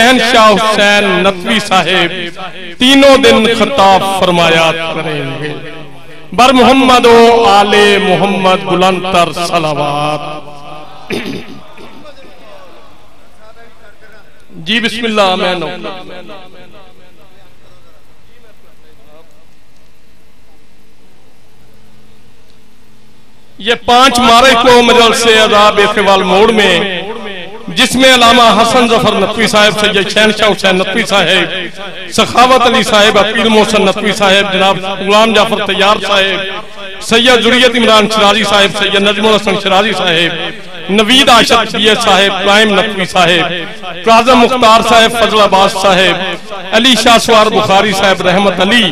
شہنشاہ حسین نتوی صاحب تینوں دن خطاب فرمایا کریں گے۔ بر محمد و آل محمد بلند تر صلوات۔ جی بسم اللہ میں یہ 5 مارچ کو مجلس عذاب اقبال موڑ میں، جس میں علامہ حسن ظفر نتوی صاحب، سید شہنشاہ حسین نتوی صاحب، سخاوت علی صاحب، عقیل محسن نتوی صاحب، جناب غلام جعفر طیار صاحب، سید ذریت عمران شرازی صاحب، سید نجم الحسن شرازی صاحب، نوید عاشق بیہ صاحب، قائم نتوی صاحب، کاظم مختار صاحب، فضل عباس صاحب، علی شاہ سوار بخاری صاحب رحمت علی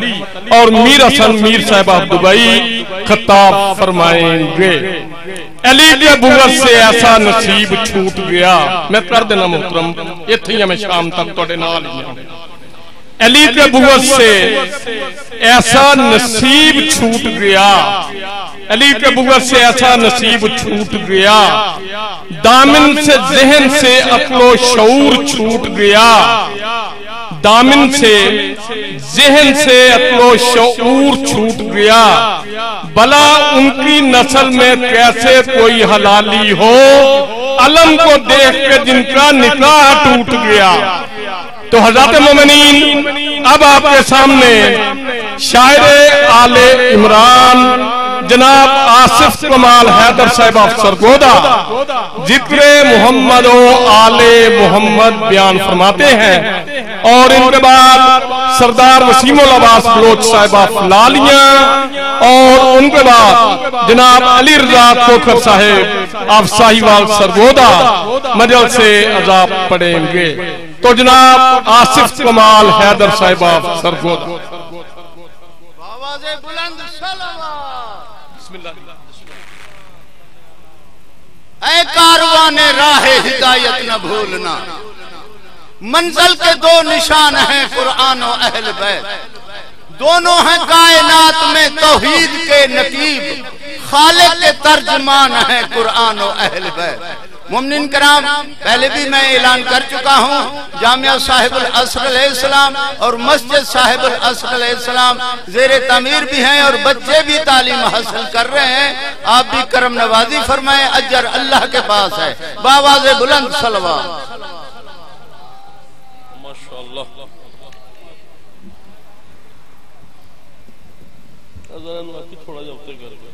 اور میر حسن میر صاحب دبئی خطاب فرمائیں گے۔ علی کی بغض سے ایسا نصیب چھوٹ گیا، میں کر دینا محترم اتھیاں میں شام تک توڑے نال ہی علی کے بغض سے ایسا نصیب چھوٹ گیا، علی کے بغض سے ایسا نصیب چھوٹ گیا، دامن سے ذہن سے عقل و شعور چھوٹ گیا، دامن سے ذہن سے عقل و شعور چھوٹ گیا، بلا ان کی نسل میں کیسے کوئی حلالی ہو، علم کو دیکھ کے جن کا نکاح ٹوٹ گیا۔ تو حضرات مومنین اب آپ کے سامنے شاعر آل عمران جناب آصف کمال حیدر صاحب افسر گودا ذکر محمد و آل محمد بیان فرماتے ہیں، اور ان کے بعد سردار وسیم العباس بلوچ صاحب لالیاں، اور ان کے بعد جناب علی رضا کوکر صاحب آپ ساہیوال سرگودا مجلس عذاب پڑھیں گے۔ تو جناب آصف کمال حیدر صاحب سرگودا۔ آواز بلند صلوات۔ بسم اللہ۔ اے کاروان راہ ہدایت نہ بھولنا، منزل کے 2 نشان ہیں قرآن و اہل بیت، دونوں ہیں کائنات میں توحید کے نقیب، خالق کے ترجمان ہیں قرآن و اہل بیت۔ مومنین کرام پہلے بھی میں اعلان کر چکا ہوں، جامعہ صاحب العصر علیہ السلام اور مسجد صاحب العصر علیہ السلام زیر تعمیر بھی ہیں اور بچے بھی تعلیم حاصل کر رہے ہیں، آپ بھی کرم نوازی فرمائیں، اجر اللہ کے پاس ہے۔ بآواز بلند صلوات۔ ماشاءاللہ۔ تھوڑا جا اتر کر گئے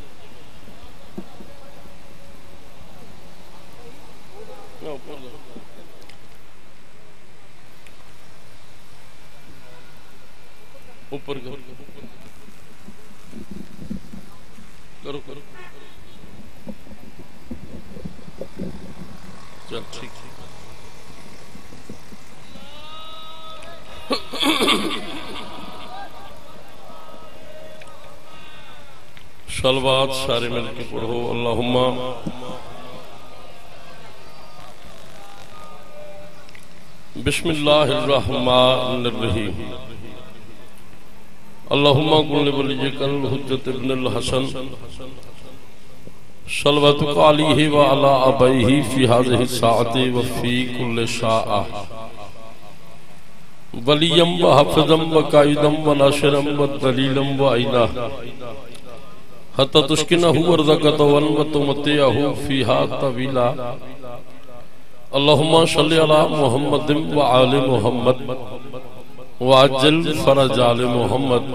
اوپر کرو کرو چل ٹھیک۔ صلوات سارے مل کے پڑھو۔ اللہم بسم اللہ الرحمن الرحیم۔ اللہم قل ولیک الحجت ابن الحسن صلواتک علیہ وعلا ابیہ فی هذه الساعة وفی کل ساعة ولیم وحفظم وقائدم وناشرم ودلیلم وعینہ حتی تشکنہ ورزقتون وتمتعہ فیہا طویلا۔ اللہم صلی علی محمد وعال محمد وعجل فرج آل محمد۔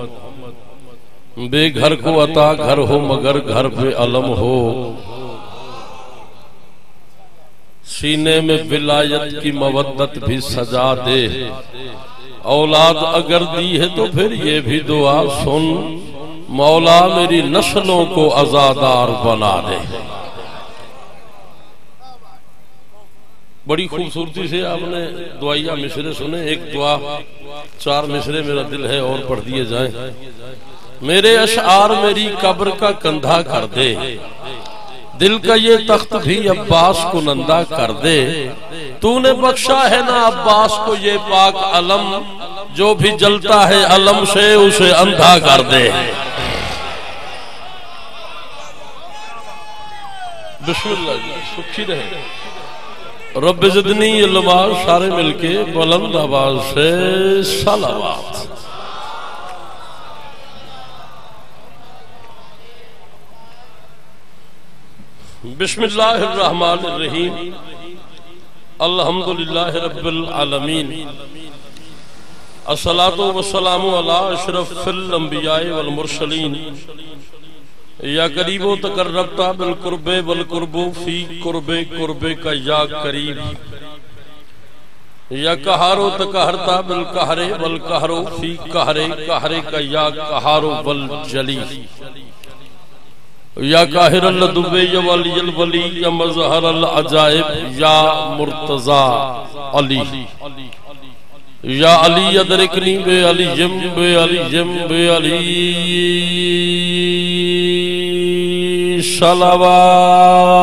بے گھر کو عطا گھر ہو مگر گھر پہ علم ہو، سینے میں ولایت کی مودت بھی سجا دے، اولاد اگر دی ہے تو پھر یہ بھی دعا سن، مولا میری نسلوں کو عزادار بنا دے۔ بڑی خوبصورتی سے آپ نے دعائیہ مصرے سنے، ایک دعا 4 مصرے میرا دل ہے اور پڑھ دیے جائیں۔ میرے اشعار میری قبر کا کندھا کر دے، دل کا یہ تخت بھی عباس کو نندا کر دے، تو نے بخشا ہے نا عباس کو یہ پاک علم، جو بھی جلتا ہے علم سے اسے اندھا کر دے۔ بسم اللہ جی، سکھی رہے۔ رب زدنی علما، سارے مل کے بلند آواز سے صلوات۔ بسم اللہ الرحمن الرحیم، الحمدللہ رب العالمین، الصلاة والسلام علی اشرف الانبیاء والمرسلین، یا قریب و تقربتا بالقرب والقرب فی قرب قرب کا یا قریب، یا قہار و تقہرتا بالقہر والقہر فی قہر قہر کا یا قہار والجلی، یا قاہر اللدب یا ولی الولی یا مظہر العجائب یا مرتضی علی، یا علی ادرکنی بے علی جم بے علی جم بے علی صلوات۔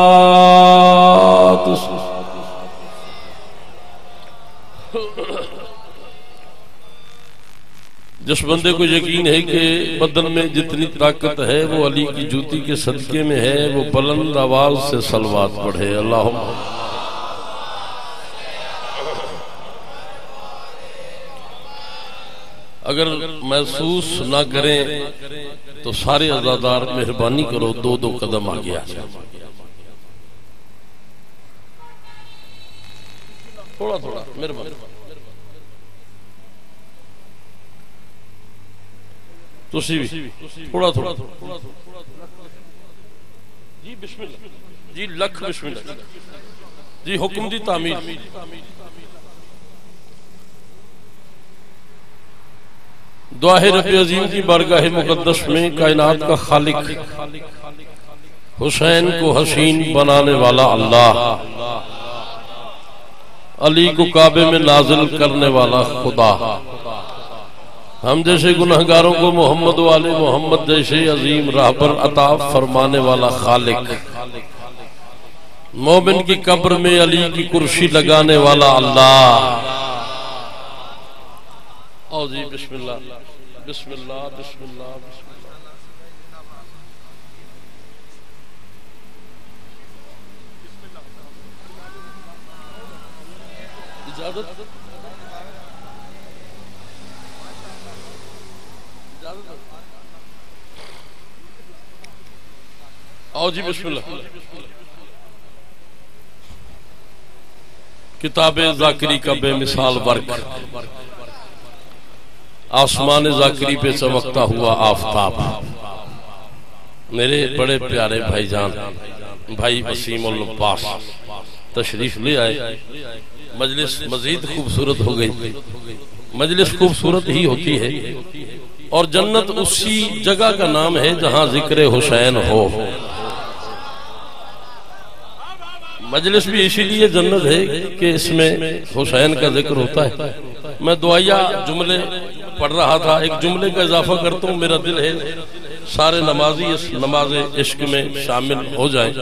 جس بندے کو یقین ہے کہ بدن میں جتنی طاقت ہے وہ علی کی جوتی کے صدقے میں ہے، وہ بلند آواز سے صلوات پڑھے۔ اللہم اگر محسوس نہ کریں تو سارے عزادار مہربانی کرو دو دو قدم آگے آ جائیں، تھوڑا تھوڑا مہربانی، تسی بھی تھوڑا تھوڑا جی بسم اللہ، جی لکھ بسم اللہ، جی حکم دی تعمیر۔ دعا ہے رب عظیم کی بارگاہ مقدس میں کائنات کا خالق، حسین کو حسین بنانے والا اللہ، علی کو کعبے میں نازل کرنے والا خدا، ہم جیسے گنہگاروں کو محمد والے محمد جیسے عظیم راہبر عطا فرمانے والا خالق، مومن کی قبر میں علی کی کرسی لگانے والا اللہ۔ آؤ جی بسم اللہ بسم اللہ بسم اللہ بسم اللہ۔ اجازت آؤ جی بسم اللہ۔ کتاب ذاکری کا بے مثال ورک، آسمان ذاکری پہ چمکتا ہوا آفتاب، میرے بڑے پیارے بھائی جان بھائی وسیم العباس تشریف لے آئے، مجلس مزید خوبصورت ہو گئی۔ مجلس خوبصورت ہی ہوتی ہے اور جنت اسی جگہ کا نام ہے جہاں ذکر حسین ہو۔ مجلس بھی اسی لیے جنت ہے کہ اس میں حسین کا ذکر ہوتا ہے۔ میں دعائیہ جملے پڑھ رہا تھا، ایک جملے کا اضافہ کرتا ہوں، میرا دل ہے سارے نمازی اس نماز عشق میں شامل ہو جائیں۔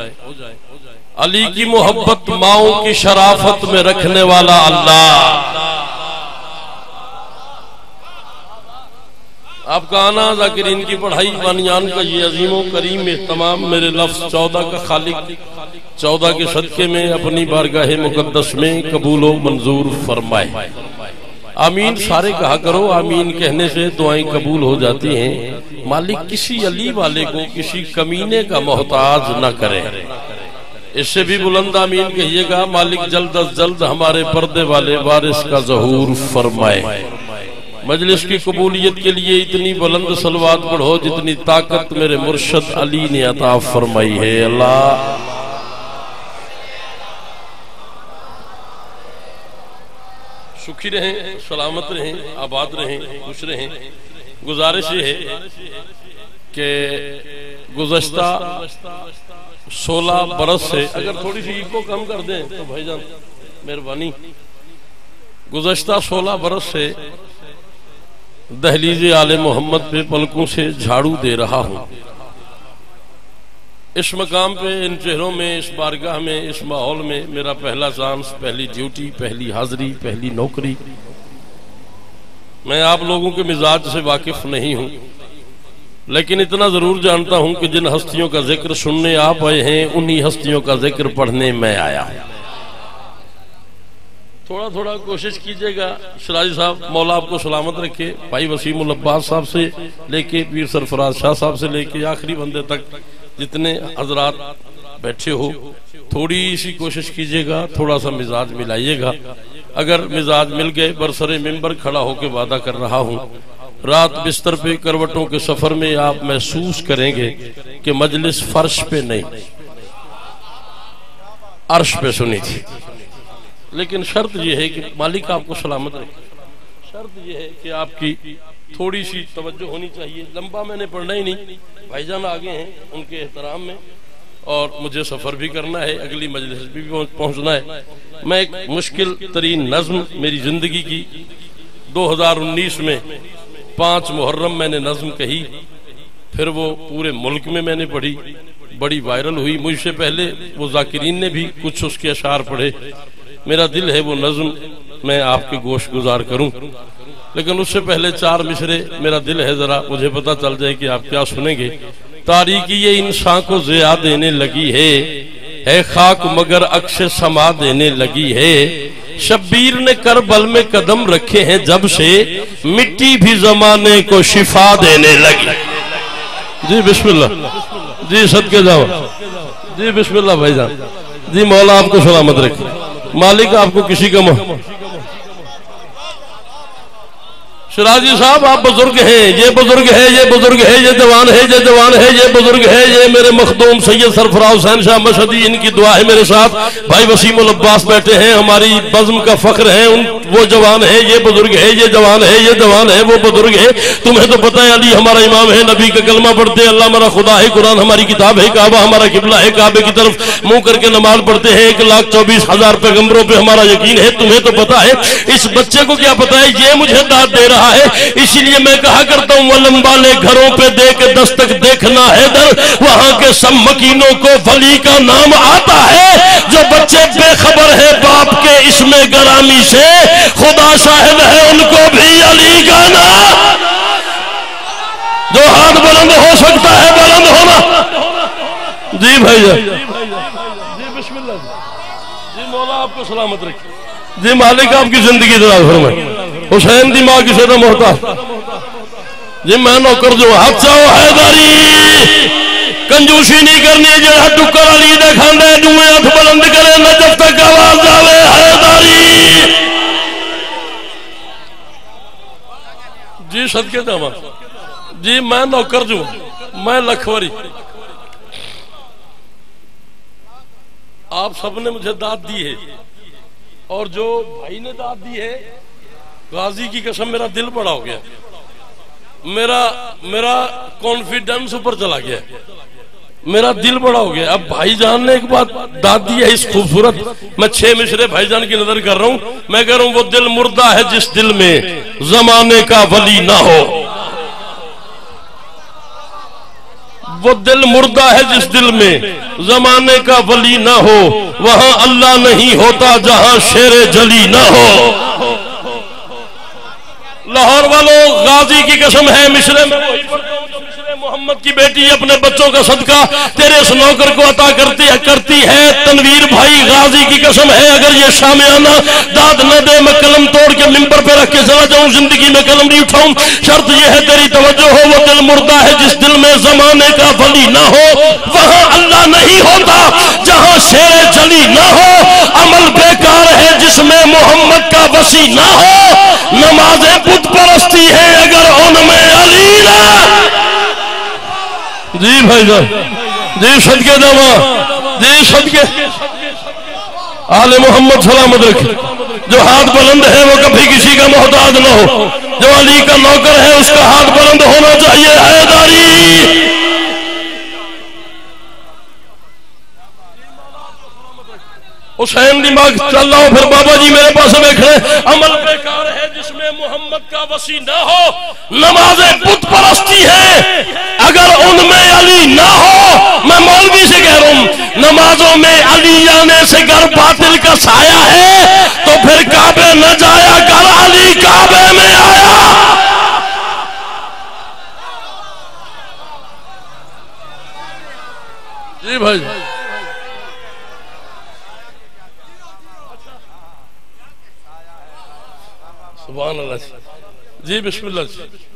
علی کی محبت ماؤں کی شرافت میں رکھنے والا اللہ، آپ کا آنا ذاکرین کی پڑھائی بانیان کا یہ عظیم و کریم اہتمام میرے لفظ 14 کا خالق 14 کے صدقے میں اپنی بارگاہ مقدس میں قبول و منظور فرمائے۔ آمین سارے کہا کرو، آمین کہنے سے دعائیں قبول ہو جاتی ہیں۔ مالک کسی علی والے کو کسی کمینے کا محتاج نہ کرے، اس سے بھی بلند آمین کہیے گا۔ مالک جلد از جلد ہمارے پردے والے وارث کا ظہور فرمائے۔ مجلس کی قبولیت کے لیے اتنی بلند صلوات پڑھو جتنی طاقت میرے مرشد علی نے عطا فرمائی ہے۔ اللہ سکھی رہیں، سلامت رہیں، آباد رہیں، خوش رہیں۔ گزارش یہ ہے کہ گزشتہ 16 برس سے، اگر تھوڑی سی کو کم کر دیں تو بھائی جان مہربانی، گزشتہ 16 برس سے دہلیز آل محمد پہ پلکوں سے جھاڑو دے رہا ہوں۔ اس مقام پہ، ان چہروں میں، اس بارگاہ میں، اس ماحول میں میرا پہلا چانس، پہلی ڈیوٹی، پہلی حاضری، پہلی نوکری۔ میں آپ لوگوں کے مزاج سے واقف نہیں ہوں، لیکن اتنا ضرور جانتا ہوں کہ جن ہستیوں کا ذکر سننے آپ آئے ہیں انہی ہستیوں کا ذکر پڑھنے میں آیا ہوں۔ تھوڑا تھوڑا کوشش کیجئے گا. شرازی صاحب مولا آپ کو سلامت رکھے. بھائی وسیم العباس صاحب سے لے کے پیر سرفراز شاہ صاحب سے لے کے آخری بندے تک جتنے حضرات بیٹھے ہو تھوڑی سی کوشش کیجئے گا, تھوڑا سا مزاج ملائیے گا. اگر مزاج مل گئے برسر ممبر کھڑا ہو کے وعدہ کر رہا ہوں, رات بستر پہ کروٹوں کے سفر میں آپ محسوس کریں گے کہ مجلس فرش پہ نہیں عرش پہ سنی تھی. لیکن شرط یہ ہے کہ مالک آپ کو سلامت رکھے. شرط یہ ہے کہ آپ کی تھوڑی سی توجہ ہونی چاہیے. لمبا میں نے پڑھنا ہی نہیں, بھائی جان آگے ہیں ان کے احترام میں, اور مجھے سفر بھی کرنا ہے, اگلی مجلس بھی پہنچنا ہے. میں ایک مشکل ترین نظم میری زندگی کی 2019 میں 5 محرم میں نے نظم کہی, پھر وہ پورے ملک میں نے پڑھی, بڑی وائرل ہوئی. مجھ سے پہلے وہ ذاکرین نے بھی کچھ اس کے اشعار پڑھے. میرا دل ہے وہ نظم میں آپ کے گوش گزار کروں, لیکن اس سے پہلے 4 مصرے میرا دل ہے ذرا مجھے پتا چل جائے کہ آپ کیا سنیں گے. تاریکی یہ انسان کو ضیاء دینے لگی ہے خاک مگر عکس سما دینے لگی ہے. شبیر نے کربل میں قدم رکھے ہیں جب سے, مٹی بھی زمانے کو شفا دینے لگی. جی بسم اللہ, جی صدقے جاؤ, جی بسم اللہ بھائی جان. جی مولا آپ کو سلامت رکھے. مالک آپ کو کسی کا شرازی صاحب آپ بزرگ ہیں, یہ بزرگ ہے, یہ بزرگ ہے, یہ جوان ہے, یہ جوان ہے, یہ بزرگ ہے. یہ میرے مخدوم سید سرفراز حسین شاہ مشہدی, ان کی دعا ہے میرے ساتھ. بھائی وسیم العباس بیٹھے ہیں, ہماری بزم کا فخر ہے. وہ جوان ہے, یہ بزرگ ہے, یہ جوان ہے, یہ جوان ہے, وہ بزرگ ہے. تمہیں تو پتہ ہے علی ہمارا امام ہے, نبی کا کلمہ پڑھتے ہیں, اللہ ہمارا خدا ہے, قرآن ہماری کتاب ہے, کعبہ ہمارا قبلہ ہے, کعبے کی طرف منہ کر کے نماز پڑھتے ہیں. 1,24,000 پیغمبروں پہ ہمارا یقین ہے. تمہیں تو پتہ ہے, اس بچے کو کیا پتہ ہے, یہ مجھے داد دے رہا ہے. اسی لیے میں کہا کرتا ہوں علم والے گھروں پہ دے کے دستک دیکھنا ہے در, وہاں کے سب مکینوں کو ولی کا نام آتا ہے. جو بچے بے خبر ہے باپ کے اس میں گرامی سے, خدا شاہد ہے ان کو بھی علی کا نام. جو ہاتھ بلند ہو سکتا ہے بلند ہونا. جی بھائی جان, جی بسم اللہ, جی مولا آپ کو سلامت رکھے. جی مالک آپ کی زندگی دراز فرمائے. حسین دی ماں کسے دا محتاج, جی میں نوکر جو ہاتھ چاہو حیداری, کنجوسی نہیں کرنی. جہاں ٹکر علی دے کھاندے دوئے ہاتھ بلند کرے نجف تک آواز آوے حیداری. جی صدقے جاواں, جی میں نوکر جو, میں لکھوری. آپ سب نے مجھے داد دی ہے, اور جو بھائی نے داد دی ہے, غازی کی قسم میرا دل بڑا ہو گیا, میرا کانفیڈنس اوپر چلا گیا, میرا دل بڑا ہو گیا. اب بھائی جان نے ایک بات داد دی ہے اس خوبصورت, میں 6 مصرے بھائی جان کی نظر کر رہا ہوں. میں کہہ رہا ہوں وہ دل مردہ ہے جس دل میں زمانے کا ولی نہ ہو. وہ دل مردہ ہے جس دل میں زمانے کا ولی نہ ہو, وہاں اللہ نہیں ہوتا جہاں شیر جلی نہ ہو. لاہور والوں غازی کی قسم ہے, مصرے میں وہی پڑھتا ہوں جو مصرے محمد کی بیٹی اپنے بچوں کا صدقہ تیرے اس نوکر کو عطا کرتی ہے. تنویر بھائی غازی کی قسم ہے, اگر یہ شامیانہ داد نہ دے میں قلم توڑ کے ممبر پہ رکھ کے چلا جاؤں, زندگی میں قلم نہیں اٹھاؤں. شرط یہ ہے تیری توجہ ہو, وہ دل مردہ ہے جس دل میں زمانے کا ولی نہ ہو, وہاں اللہ نہیں ہوتا جہاں شیر جلی نہ ہو. عمل بیکار ہے جس میں محمد کا وسیع نہ ہو, نمازیں بت پرستی ہے اگر ان میں علی نہ. جی بھائی جان, جی صدقے دعویٰ, جی صدقے آل محمد سلامت رکھے. جو ہاتھ بلند ہے وہ کبھی کسی کا محتاج نہ ہو, جو علی کا نوکر ہے اس کا ہاتھ بلند ہونا چاہیے. حیداری. حسین دماغ چل رہا ہوں, پھر بابا جی میرے پاس بیٹھ رہے. عمل بیکار ہے جس میں محمد کا وسیع نہ ہو, نمازیں بت پرستی ہے اگر ان میں علی نہ ہو. میں مولوی سے کہہ رہا ہوں, نمازوں میں علی آنے سے گر باطل کا سایہ ہے تو پھر کعبے نہ جایا گر علی کعبے میں آیا. جی بھائی, سبحان اللہ جی بسم اللہ جی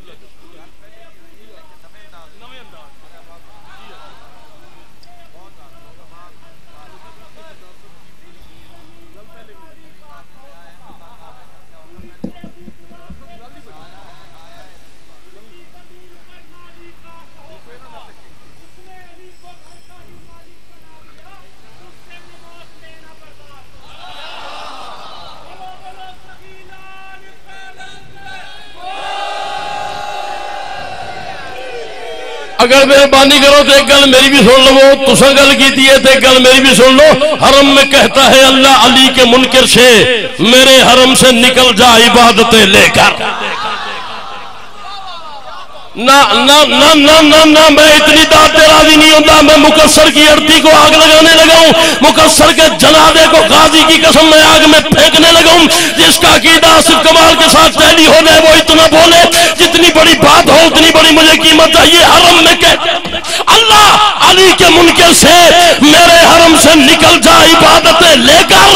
اگر مہربانی کرو تو ایک گل میری بھی سن لو تساں گل کیتی ہے تو ایک گل میری بھی سن لو حرم میں کہتا ہے اللہ علی کے منکر سے میرے حرم سے نکل جا عبادتیں لے کر نہ نہ نہ نہ نہ نہ میں اتنی داد پہ راضی نہیں ہوتا میں مقصر کی اڑتی کو آگ لگانے لگا ہوں مقصر کے جنازے کو غازی کی قسم میں آگ میں پھینکنے لگا ہوں جس کا عقیدہ صرف کمال کے ساتھ پہلی ہو جائے وہ اتنا بولے جتنی بڑی بات ہو اتنی بڑی مجھے قیمت چاہیے حرم میں کہتے اللہ علی کے منکر سے میرے حرم سے نکل جا عبادتیں لے کر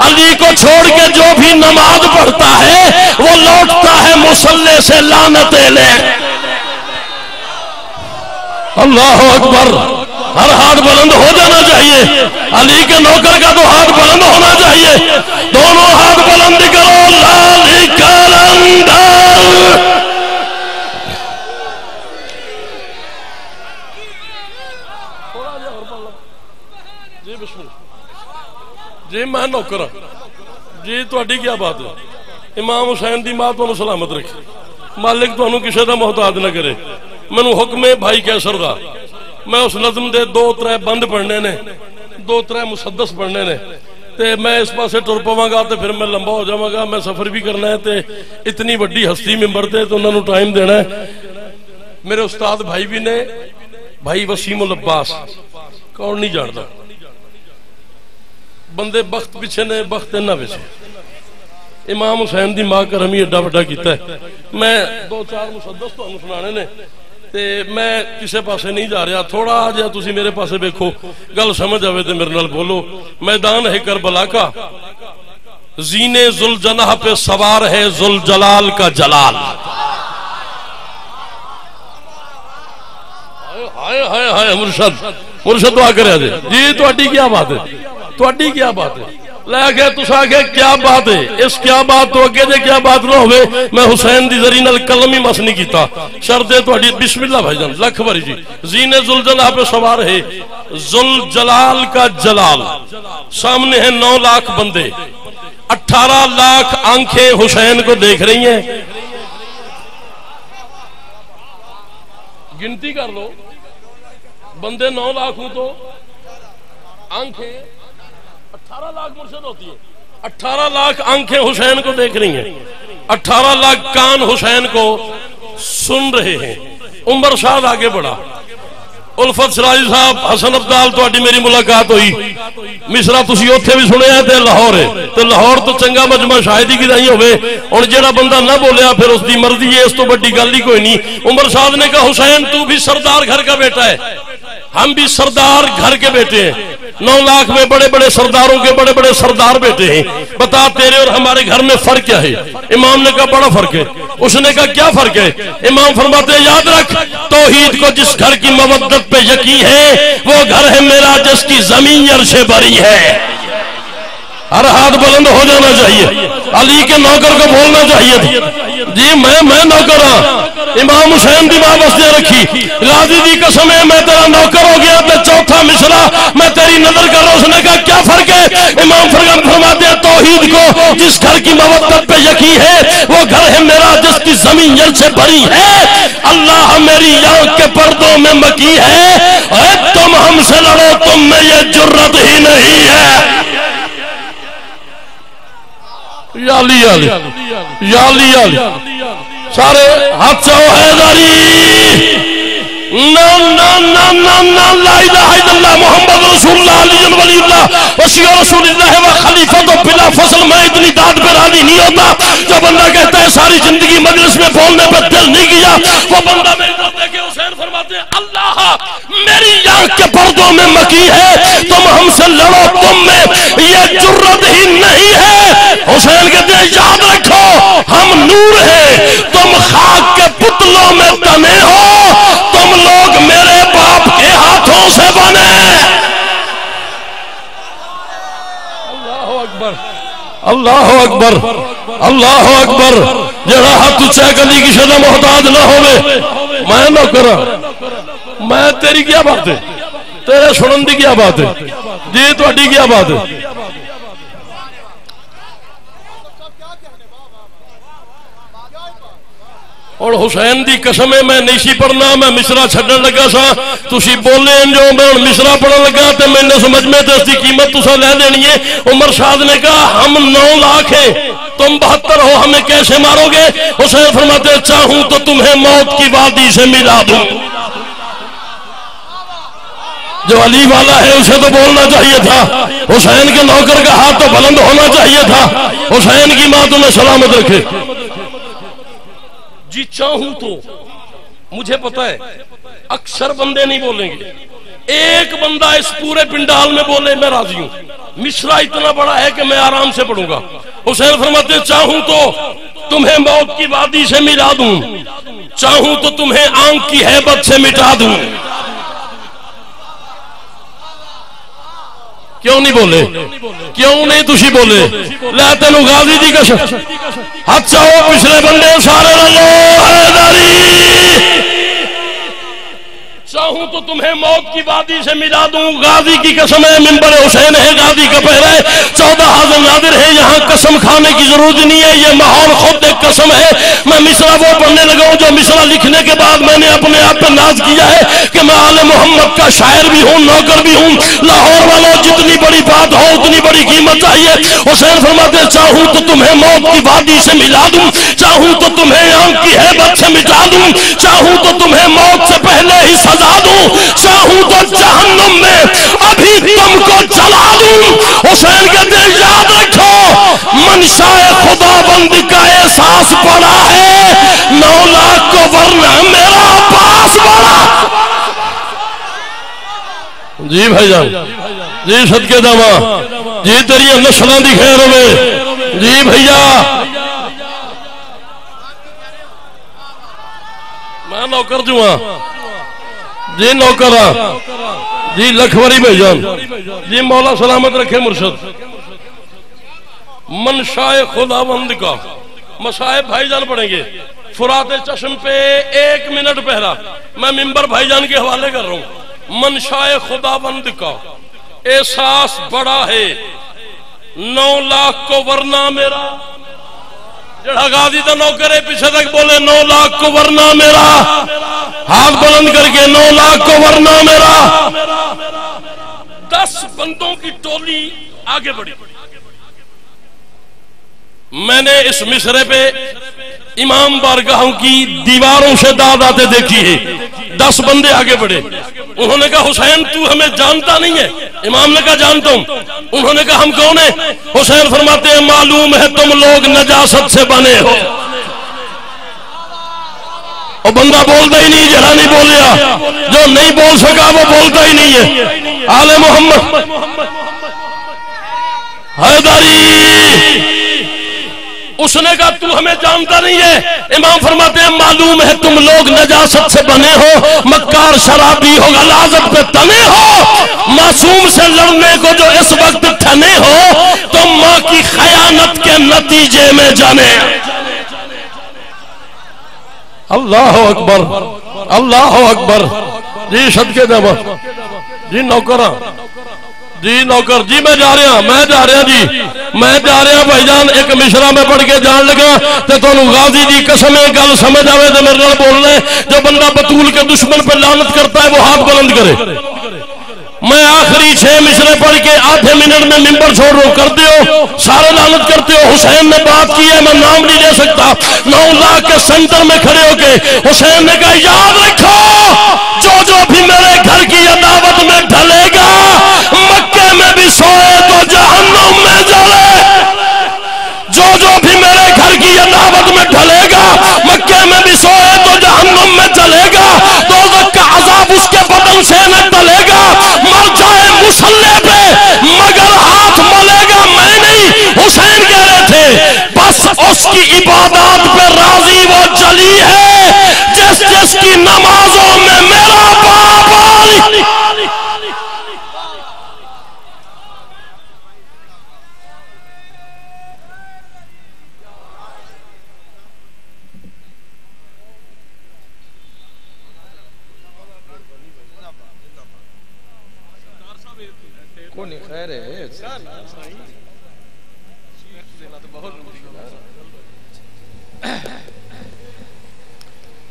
علی کو چھوڑ کے جو بھی نماز پڑھتا ہے وہ لوٹتا ہے مصلی سے لعنتیں لے اللہ اکبر ہر ہاتھ بلند ہو جانا چاہیے علی کے نوکر کا تو ہاتھ بلند ہونا چاہیے دونوں ہاتھ بلند کرو لالی کلندر جی بسم اللہ جی میں نوکر جی تہاڈی کیا بات ہے امام حسین دی ماں تانوں سلامت رکھے مالک تانوں کسے دا محتاج نہ کرے مینوں حکم ہے بھائی کیسر دا میں اس نظم دے 2-3 بند پڑھنے نے 2-3 مسدس پڑھنے نے تے میں اس پاسے ٹر پواں گا تے پھر میں لمبا ہو جاواں گا میں سفر بھی کرنا ہے تے اتنی بڑی ہستی ممبر تے تو انہاں نوں ٹائم دینا ہے میرے استاد بھائی بھی نے بھائی وسیم العباس کون نہیں جاندا بندے بخت پیچھے نے بخت نہ پیچھے امام حسین دی ماں کرمی ایڈا وڈا کیتا ہے میں 2-4 مسدس تانوں سنانے نے تے میں کسے پاسے نہیں جا رہا تھوڑا جہا تسی میرے پاسے دیکھو گل سمجھ آوے تے میرے نال بولو میدان ہے کربلا کا زینے ذوالجناح پہ سوار ہے ذوالجلال کا جلال ہائے ہائے ہائے مرشد دعا کرے جی تہاڈی کیا بات ہے تہاڈی کیا بات ہے لے کے تسا کے کیا بات ہے اس کیا بات تو اگے دے کیا بات نہ ہوئے میں حسین دی ذریعے نال کلم ہی مس نہیں کیتا شرط ہے تہاڈی بسم اللہ بھائی جان لکھ باری جی زین ذوالجلال پہ سوار ہے ذوالجلال کا جلال سامنے ہیں 9 لاکھ بندے 18 لاکھ آنکھیں حسین کو دیکھ رہی ہیں گنتی کر لو بندے 9 لاکھ ہوں تو آنکھیں 18 لاکھ مرشد ہوتی ہے 18 لاکھ آنکھیں حسین کو دیکھ رہی ہیں 18 لاکھ کان حسین کو سن رہے ہیں عمر شاد آگے بڑھا الفت سراجی صاحب حسن عبدال تو میری ملاقات ہوئی مصرا تسی اوتھے بھی سنے ہیں تے لاہور ہے تے لاہور تو چنگا مجمع شاہدی کی نہیں ہوئے اور جڑا بندہ نہ بولیا پھر اس دی مرضی ہے اس تو بڑی گل ہی کوئی نہیں عمر صاحب نے کہا حسین تو بھی سردار گھر کا بیٹا ہے ہم بھی سردار گھر کے بیٹے ہیں 9 لاکھ میں بڑے بڑے سرداروں کے بڑے بڑے سردار بیٹے ہیں بتا تیرے اور ہمارے گھر میں فرق کیا ہے امام نے کہا بڑا فرق ہے اس نے کہا کیا فرق ہے امام فرماتے ہیں یاد رکھ توحید کو جس گھر کی مودت پہ یقین ہے وہ گھر ہے میرا جس کی زمین عرش بری ہے ہر ہاتھ بلند ہو جانا چاہیے علی کے نوکر کو بولنا چاہیے جی میں نوکر ہاں امام حسین دی ماں بستے رکھی غازی دی قسم ہے میں تیرا نوکر ہو گیا تے چوتھا مصرع میں تیری نظر کر رہا ہوں اس نے کہا کیا فرق ہے امام فرماتے ہیں توحید کو جس گھر کی مودت پہ یقین ہے وہ گھر ہے میرا جس کی زمین جل سے بھری ہے اللہ میری آنکھ کے پردوں میں مکی ہے اے تم ہم سے لڑو تم میں یہ جرت ہی نہیں ہے یا علی یا علی سارے ہاتھ سے حیدری لا الہ الا اللہ محمد رسول اللہ علی ولی اللہ وصی رسول اللہ و خلیفہ تو بلا فصل میں اتنی داد پہ راضی نہیں ہوتا جو بندہ کہتا ہے ساری زندگی مجلس میں بولنے پہ دل نہیں کیا وہ بندہ میری طرف دیکھے حسین فرماتے ہیں اللہ میری آنکھ کے پردوں میں مکی ہے تم ہم سے لڑو تم میں یہ جرت ہی نہیں ہے حسین کہتے ہیں یاد رکھو ہم ہم نور ہیں، تم خاک کے پتلوں میں تنے ہو، تم لوگ میرے باپ کے ہاتھوں سے بنے۔ اللہ اکبر، اللہ اکبر، اللہ اکبر۔ جڑا ہاتھ اچھا کلی کی شدہ محتاج نہ ہوئے، میں نہ کرا، میں تیری کیا بات ہے، تیرے سنن دی کیا بات ہے، جی تہاڈی کیا بات ہے۔ اور حسین دی قسم ہے میں نہیں سی پڑھنا، میں مصرا چھڈن لگا سا، تسی بولے جو میں مصرا پڑھن لگا تے میں نے سمجھ میں تے اس دی قیمت تسا لے دینی ہے۔ عمر شاد نے کہا ہم 9 لاکھ ہیں، تم 72 ہو، ہمیں کیسے مارو گے؟ حسین فرماتے چاہوں تو تمہیں موت کی وادی سے ملا دوں۔ جو علی والا ہے اسے تو بولنا چاہیے تھا، حسین کے نوکر کا ہاتھ تو بلند ہونا چاہیے تھا۔ حسین کی ماں تمہیں سلامت رکھے۔ جی چاہوں تو، مجھے پتا ہے اکثر بندے نہیں بولیں گے، ایک بندہ اس پورے پنڈال میں بولے میں راضی ہوں، مصرع اتنا بڑا ہے کہ میں آرام سے پڑھوں گا۔ حسین فرماتے چاہوں تو تمہیں موت کی وادی سے ملا دوں، چاہوں تو تمہیں آنکھ کی ہیبت سے مٹا دوں۔ کیوں نہیں بولے؟ کیوں نہیں تسی بولے؟ لے تینوں غازی دی قسم، ہاتھ چاہو پچھلے بندے سارے لو حیدری، چاہوں تو تمہیں موت کی وادی سے ملا دوں۔ غازی کی قسم ہے، منبر حسین ہے، غازی کا پہرا ہے، 14 حاضر ناظر ہے، یہاں قسم کھانے کی ضرورت نہیں ہے، یہ ماحول خود ایک قسم ہے۔ میں مصرع وہ پڑھنے لگا ہوں جو مصرع لکھنے کے بعد میں نے اپنے آپ پہ ناز کیا ہے کہ میں آل محمد کا شاعر بھی ہوں، نوکر بھی ہوں۔ لاہور والوں جتنی بڑی بات ہو اتنی بڑی قیمت چاہیے۔ حسین فرماتے چاہوں تو تمہیں موت کی وادی سے ملا دوں، چاہوں تو تمہیں آنکھ کی ہیبت سے مٹا دوں، چاہوں تو تمہیں موت سے پہلے ہی سزا دوں، چاہوں تو جہنم میں ابھی تم کو جلا دوں۔ حسین کہتے ہیں یاد رکھو منشاء خدا بند کا احساس بڑا ہے، 9 لاکھ کو ورنہ میرا پاس بڑا۔ جی بھائی جان، جی صدقے داما، جی تیری نسلوں دی خیر ہوئے، جی بھیا میں نوکر جو ہاں، جی نوکر ہاں، جی لکھوری بھائی جان، جی مولا سلامت رکھے مرشد۔ منشاء خداوند کا مصائب بھائی جان پڑھیں گے، فرات چشم پہ 1 منٹ پہلا، میں منبر بھائی جان کے حوالے کر رہا ہوں۔ منشاء خداوند کا احساس بڑا ہے، 9 لاکھ کو ورنہ میرا، جڑا غازی دا نوکر ہے پیچھے تک بولے 9 لاکھ کو ورنہ میرا، ہاتھ بلند کر کے 9 لاکھ کو ورنہ میرا۔ 10 بندوں کی ٹولی آگے بڑھی۔ میں نے اس مصرے پہ امام بارگاہوں کی دیواروں سے داد آتے دیکھی ہے۔ 10 بندے آگے بڑھے، انہوں نے کہا حسین تو ہمیں جانتا نہیں ہے؟ امام نے کہا جانتا ہوں۔ انہوں نے کہا ہم کون ہیں؟ حسین فرماتے ہیں معلوم ہے تم لوگ نجاست سے بنے ہو۔ اور بندہ بولتا ہی نہیں، جڑا نہیں بولیا، جو نہیں بول سکا وہ بولتا ہی نہیں ہے۔ آل محمد حیدری، اس نے کہا تو ہمیں جانتا نہیں ہے؟ امام فرماتے ہیں معلوم ہے تم لوگ نجاست سے بنے ہو، مکار شرابی ہو، غلاظت پہ تنے ہو، معصوم سے لڑنے کو جو اس وقت ٹھنے ہو، تم ماں کی خیانت کے نتیجے میں جانے۔ اللہ اکبر، اللہ اکبر۔ جی صدقے دعوت، جی نوکراں، جی نوکر، جی میں جا رہا جی میں جا رہا بھائی جان۔ ایک مشرا میں پڑھ کے جان لگا تے تانوں غازی دی قسم ہے گل سمجھ آوے تے میرے نال بولنا ہے۔ جو بندہ بطول کے دشمن پہ لعنت کرتا ہے وہ ہاتھ بلند کرے۔ میں آخری 6 مشرے پڑھ کے آدھے منٹ میں ممبر چھوڑ رہا ہوں، کر دیو سارے لعنت کرتے ہو۔ حسین نے بات کی ہے، میں نام نہیں لے سکتا، 9 لاکھ کے سینٹر میں کھڑے ہو کے حسین نے کہا یاد رکھو جو بھی میرے گھر کی عداوت میں ڈھلے گا، مکے میں بھی سوئے تو جہنم میں جلے۔ جو بھی میرے گھر کی عداوت میں ڈھلے گا، مکے میں بھی سوئے تو جہنم میں جلے گا، دوزخ کا عذاب اس کے بدن سے نہ ٹلے گا، مر جائے مصلے پہ مگر ہاتھ ملے گا میں نہیں۔ حسین کہہ رہے تھے بس اس کی عبادات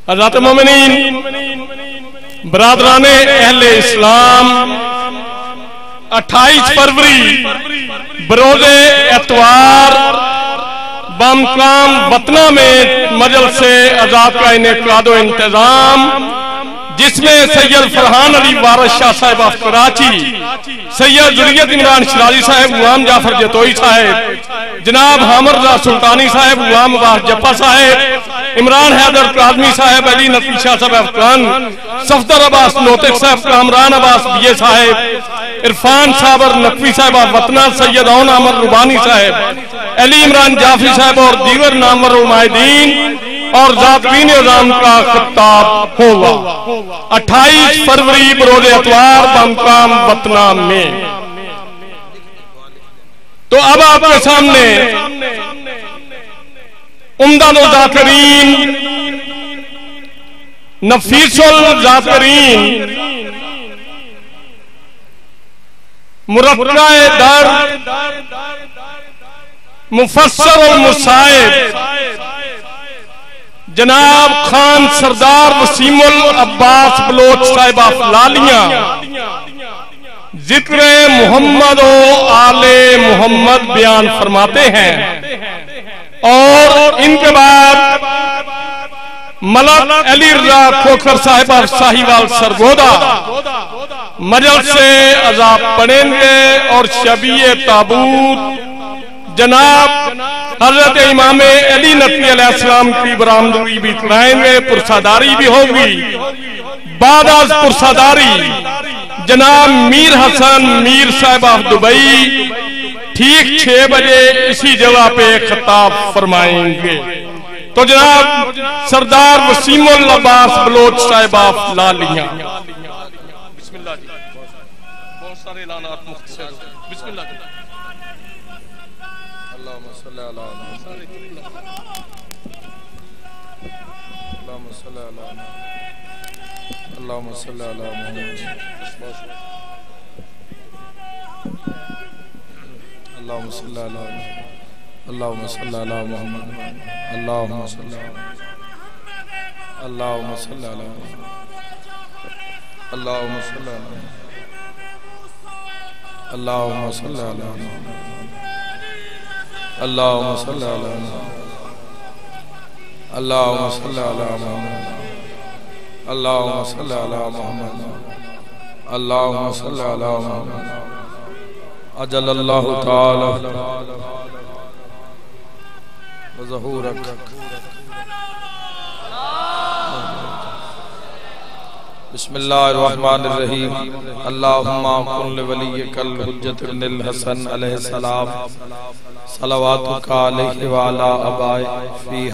حضرات مومنین، برادران اہل اسلام، 28 فروری بروز اتوار بامقام وطنہ میں مجلس آزاد کا انعقاد و انتظام، جس میں سید فرحان علی وارث شاہ صاحب آف کراچی، سید ذریت عمران شرازی صاحب، غلام جعفر جتوئی صاحب، جناب حامد رضا سلطانی صاحب، غلام عباس جفا صاحب، عمران حیدر کاظمی صاحب، علی نقوی شاہ صاحب افغان، صفدر عباس نوتک صاحب، کامران عباس بیے صاحب، عرفان صابر نقوی صاحب وطنہ، سید اون احمد ربانی صاحب، علی عمران جعفری صاحب اور دیگر نامور علماء اور ذاکرین نظام کا خطاب ہوگا 28 فروری بروز اتوار بامقام وطنہ میں۔ تو اب آپ کے سامنے عمدہ الذاکرین، نفیس الذاکرین، مرقع در، مفسر المصائب، جناب خان سردار وسیم العباس بلوچ صاحب افلالیاں، ذکر محمد و آل محمد بیان فرماتے ہیں، اور ان کے بعد ملک علی رضا کھوکھر صاحب ساہیوال سرگودا مجلس عذاب پڑھیں گے، اور شبیہ تابوت جناب حضرت امام علی نقوی علیہ السلام کی برآمدگی بھی کرائیں گے، پرساداری بھی ہوگی۔ بعد از پرساداری جناب میر حسن میر صاحب آف دبئی ٹھیک 6 بجے اسی جگہ پہ خطاب فرمائیں گے۔ تو جناب سردار وسیم العباس بلوچ صاحب آف لالیاں، بسم اللہ جی، بہت سارے اعلانات مختصر، بسم اللہ جی۔ اللہم صلی اللہ علیہ اللہم صلی اللہ علیہ اللہم صلی اللہ علیہ اللہم صلی اللہ محمد اللہم صلی اللہم صلی اللہ اللہم صلی اللہم صلی اللہ اللہم صلی اللہ اللہم صلی اللہ محمد اللہم صلی اللہ محمد اللہم صلی اللہ محمد اجل اللہ تعالی وظہورک۔ بسم اللہ الرحمن الرحیم۔ اللہم کن لولیک الحجۃ ابن الحسن علیہ السلام صلواتک علیہ وعلی آبائہ فی